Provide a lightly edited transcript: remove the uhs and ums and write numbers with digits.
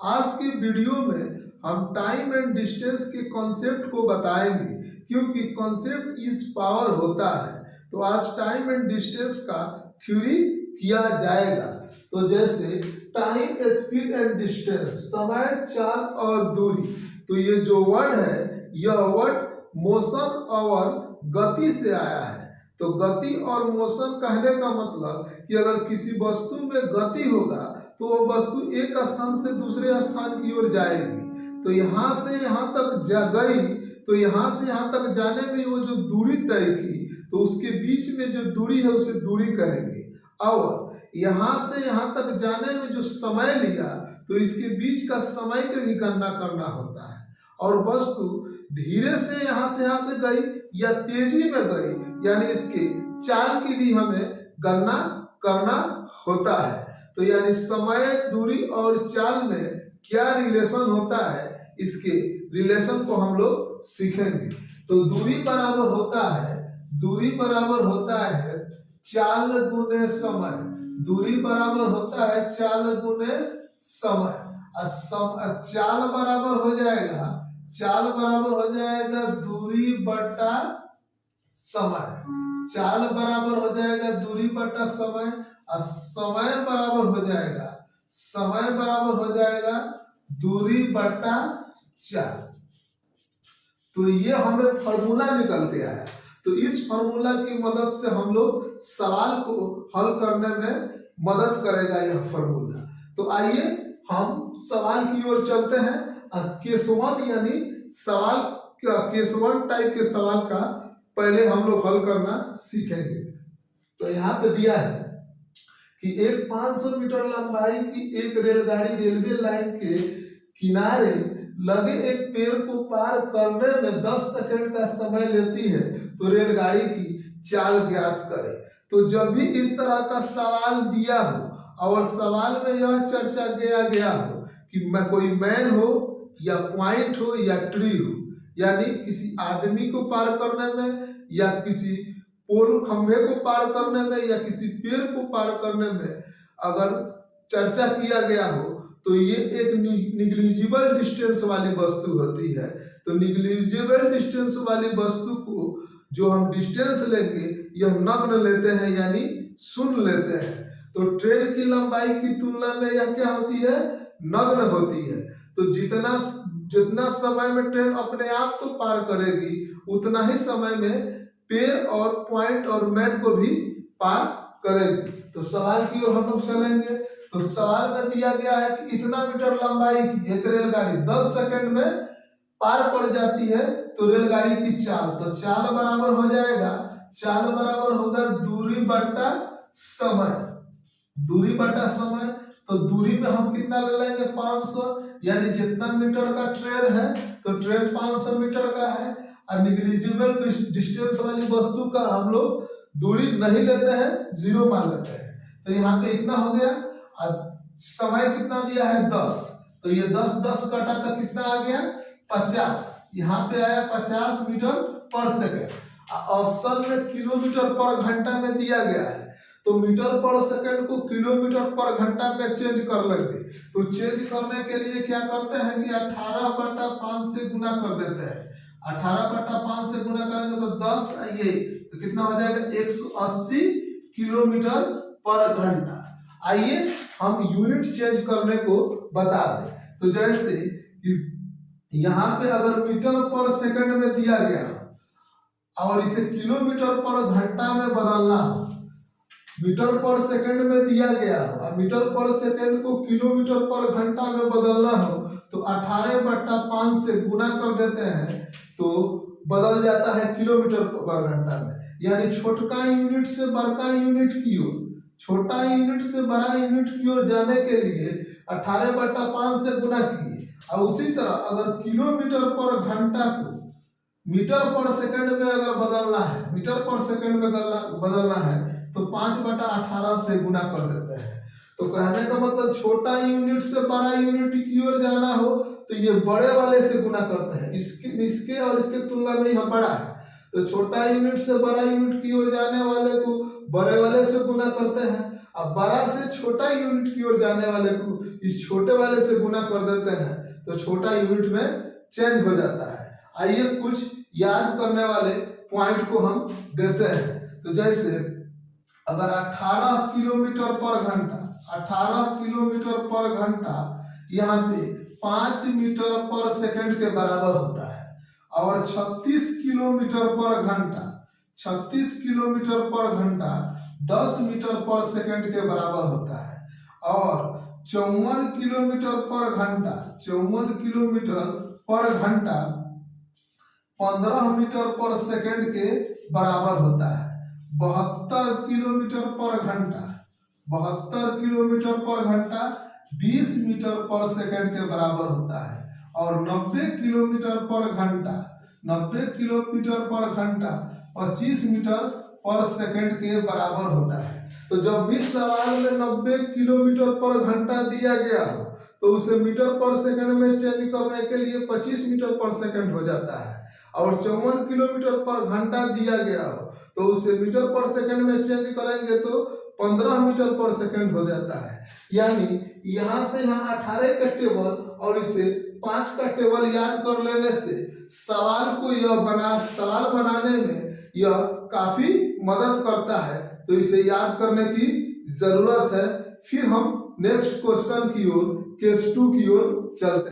आज के वीडियो में हम टाइम एंड डिस्टेंस के कॉन्सेप्ट को बताएंगे, क्योंकि कॉन्सेप्ट इज पावर होता है। तो आज टाइम एंड डिस्टेंस का थ्योरी किया जाएगा। तो जैसे टाइम, स्पीड एंड डिस्टेंस, समय, चाल और दूरी। तो ये जो वर्ड है, यह वर्ड मोशन और गति से आया है। तो गति और मोशन कहने का मतलब कि अगर किसी वस्तु में गति होगा तो वो वस्तु एक स्थान से दूसरे स्थान की ओर जाएगी। तो यहाँ से यहाँ तक गई, तो यहाँ से यहाँ तक जाने में वो जो दूरी तय की, तो उसके बीच में जो दूरी है उसे दूरी कहेंगे। और यहाँ से यहाँ तक जाने में जो समय लिया, तो इसके बीच का समय की भी गणना करना होता है। और वस्तु धीरे से यहाँ से गई या तेजी में गई, यानी इसके चाल की भी हमें गणना करना होता है। तो यानी समय, दूरी और चाल में क्या रिलेशन होता है, इसके रिलेशन को हम लोग सीखेंगे। तो दूरी बराबर होता है चाल गुने समय। दूरी बराबर होता है चाल गुने समय। चाल बराबर हो जाएगा दूरी बटा समय। चाल बराबर हो जाएगा दूरी बटा समय। और समय बराबर हो जाएगा दूरी बटा चाल। तो ये हमें फॉर्मूला निकल के आया। तो इस फॉर्मूला की मदद से हम लोग सवाल को हल करने में मदद करेगा यह फॉर्मूला। तो आइए हम सवाल की ओर चलते हैं। केस वन यानी सवाल, केस वन टाइप के सवाल का पहले हम लोग हल करना सीखेंगे। तो यहाँ पे दिया है कि एक 500 मीटर लंबाई की एक रेलगाड़ी रेलवे लाइन के किनारे लगे एक पेड़ को पार करने में 10 सेकंड का समय लेती है, तो रेलगाड़ी की चाल ज्ञात करें। तो जब भी इस तरह का सवाल दिया हो और सवाल में यह चर्चा किया गया हो कि कोई मैन हो या पॉइंट हो या ट्री हो, यानी किसी आदमी को पार करने में या किसी पोल खंभे को पार करने में या किसी पेड़ को पार करने में अगर चर्चा किया गया हो, तो ये एक निग्लिजिबल डिस्टेंस वाली वस्तु होती है। तो निग्लिजिबल डिस्टेंस वाली वस्तु को जो हम डिस्टेंस लेंगे, यह नग्न लेते हैं यानी शून्य लेते हैं। तो ट्रेन की लंबाई की तुलना में यह क्या होती है, नग्न होती है। तो जितना समय में ट्रेन अपने आप को पार करेगी, उतना ही समय में पेड़ और पॉइंट और मैन को भी पार करेगी। तो सवाल की ओर हम लोग चलेंगे। तो सवाल में दिया गया है कि इतना मीटर लंबाई की एक रेलगाड़ी 10 सेकंड में पार पड़ जाती है, तो रेलगाड़ी की चाल, तो चाल बराबर होगा दूरी बटा समय। तो दूरी में हम कितना ले लेंगे, 500, यानी जितना मीटर का ट्रेन है तो ट्रेन 500 मीटर का है। और निग्लिजिबल डिस्टेंस वाली वस्तु का हम लोग दूरी नहीं लेते हैं, 0 मान लेते हैं। तो यहाँ पे इतना हो गया। और समय कितना दिया है, 10। तो ये 10 कटा तो कितना आ गया, 50। यहाँ पे आया 50 मीटर पर सेकेंड। ऑप्शन में किलोमीटर पर घंटा में दिया गया है, तो मीटर पर सेकंड को किलोमीटर पर घंटा में चेंज कर लेंगे। तो चेंज करने के लिए क्या करते हैं कि 18/5 से गुना कर देते हैं। 18/5 से गुना करेंगे तो 10, ये तो कितना हो जाएगा, 180 किलोमीटर पर घंटा। आइए हम यूनिट चेंज करने को बता दें। तो जैसे कि यहाँ पे अगर मीटर पर सेकंड में दिया गया और इसे किलोमीटर पर घंटा में बदलना हो, मीटर पर सेकंड में दिया गया हो और मीटर पर सेकंड को किलोमीटर पर घंटा में बदलना हो, तो 18/5 से गुना कर देते हैं तो बदल जाता है किलोमीटर पर घंटा में। यानी छोटा यूनिट से बड़ा यूनिट की ओर, छोटा यूनिट से बड़ा यूनिट की ओर जाने के लिए 18/5 से गुना किए। और उसी तरह अगर किलोमीटर पर घंटा को मीटर पर सेकंड में अगर बदलना है, मीटर पर सेकंड में बदलना है, तो 5/18 से गुना कर देते हैं। तो कहने का मतलब छोटा यूनिट से बड़ा यूनिट की ओर जाना हो तो ये बड़े वाले से गुना करते हैं। इसके और इसके तुलना में यह बड़ा है, तो छोटा यूनिट से बड़ा यूनिट की ओर जाने वाले को बड़े वाले से गुना करते हैं, अब बड़ा से छोटा यूनिट की ओर जाने वाले को इस छोटे वाले से गुना कर देते हैं, तो छोटा यूनिट में चेंज हो जाता है। आइए कुछ याद करने वाले पॉइंट को हम देते हैं। तो जैसे अगर 18 किलोमीटर पर घंटा, 18 किलोमीटर पर घंटा यहाँ पे 5 मीटर पर सेकंड के बराबर होता है, और 36 किलोमीटर पर घंटा, 36 किलोमीटर पर घंटा 10 मीटर पर सेकंड के बराबर होता है, और 54 किलोमीटर पर घंटा, 54 किलोमीटर पर घंटा 15 मीटर पर सेकंड के बराबर होता है। 72 किलोमीटर पर घंटा, 72 किलोमीटर पर घंटा 20 मीटर पर सेकंड के बराबर होता है, और 90 किलोमीटर पर घंटा, 90 किलोमीटर पर घंटा 25 मीटर पर सेकंड के बराबर होता है। तो जब भी सवाल में 90 किलोमीटर पर घंटा दिया गया हो तो उसे मीटर पर सेकंड में चेंज करने के लिए 25 मीटर पर सेकंड हो जाता है, और 54 किलोमीटर पर घंटा दिया गया हो तो उसे मीटर पर सेकंड में चेंज करेंगे तो 15 मीटर पर सेकंड हो जाता है। यानी यहाँ से यहाँ 18 का टेबल और इसे 5 का टेबल याद कर लेने से सवाल बनाने में यह काफी मदद करता है, तो इसे याद करने की जरूरत है। फिर हम नेक्स्ट क्वेश्चन की ओर, केस 2 की ओर चलते हैं।